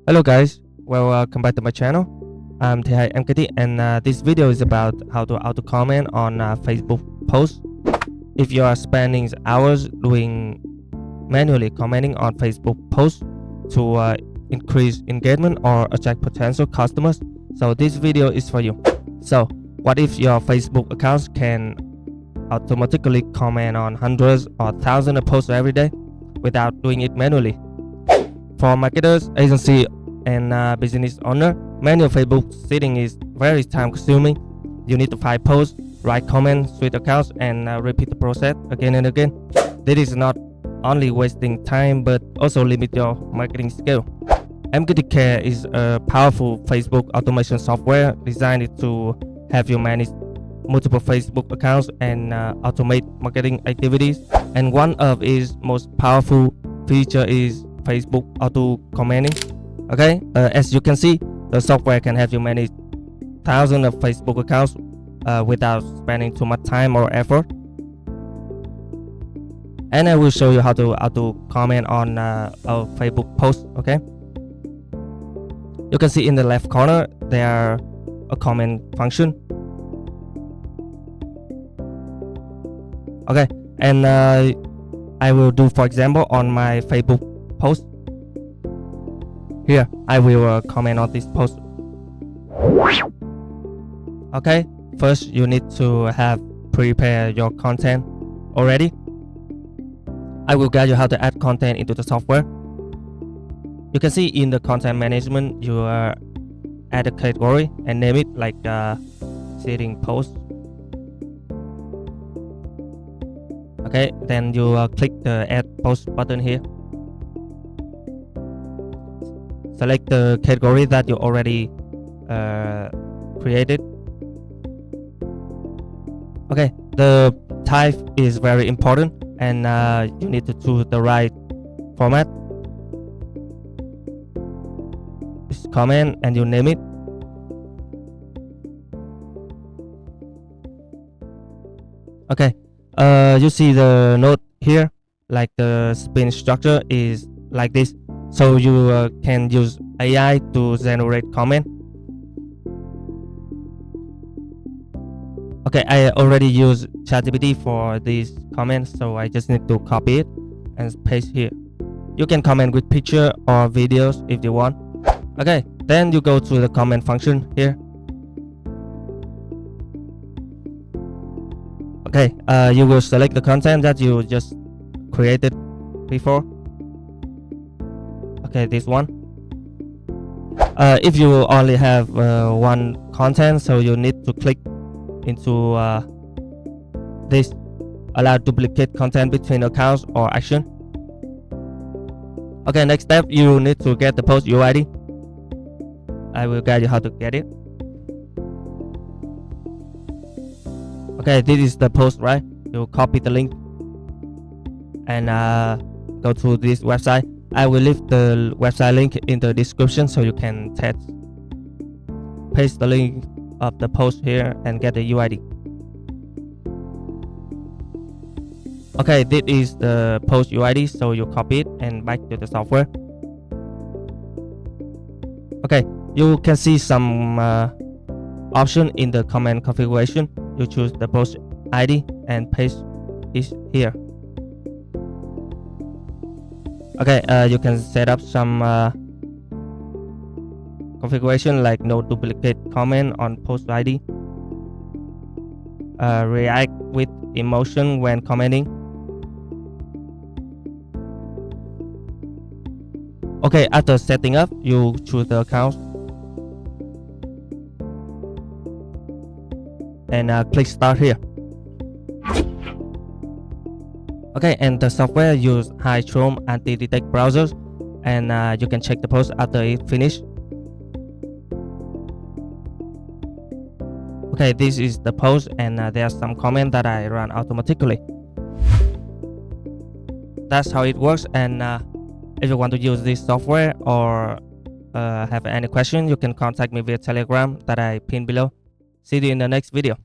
Hello guys, welcome back to my channel. I'm thehaimkt and this video is about how to auto comment on Facebook posts. If you are spending hours doing manually commenting on Facebook posts to increase engagement or attract potential customers, so this video is for you. So what if your Facebook accounts can automatically comment on hundreds or thousands of posts every day without doing it manually? For marketers, agency, and business owner, manual Facebook setting is very time consuming. You need to find posts, write comments, switch accounts, and repeat the process again and again. This is not only wasting time but also limit your marketing skill. MKT Care is a powerful Facebook automation software designed to have you manage multiple Facebook accounts and automate marketing activities. And one of its most powerful feature is Facebook auto commenting. Okay, as you can see, the software can have you manage thousands of Facebook accounts without spending too much time or effort. And I will show you how to auto comment on a Facebook post. Okay, you can see in the left corner there a comment function. Okay, and I will do, for example, on my Facebook post. Here, I will comment on this post. Okay, first you need to have prepared your content already. I will guide you how to add content into the software. You can see in the content management, you add a category and name it like setting post. Okay, then you click the add post button here. Select the category that you already created. Okay, the type is very important, and you need to choose the right format. Just comment and you name it. Okay, you see the note here, like the spin structure is like this. So you can use AI to generate comment. Okay, I already used ChatGPT for these comments, so I just need to copy it and paste here. You can comment with picture or videos if you want. Okay, then you go to the comment function here. Okay, you will select the content that you just created before. Okay, this one. If you only have one content, so you need to click into this allow duplicate content between accounts or action. Okay, next step, you need to get the post UID. I will guide you how to get it. Okay, this is the post, right? You copy the link and go to this website. I will leave the website link in the description so you can paste the link of the post here and get the UID. Okay, this is the post UID, so you copy it and back to the software. Okay, you can see some option in the comment configuration. You choose the post ID and paste it here. Okay, you can set up some configuration like no duplicate comment on post ID, react with emotion when commenting. Okay, after setting up, you choose the account and click start here. Okay, and the software use high Chrome anti-detect browsers, and you can check the post after it finished. Okay, this is the post, and there are some comments that I run automatically. That's how it works. And if you want to use this software or have any question, you can contact me via Telegram that I pinned below. See you in the next video.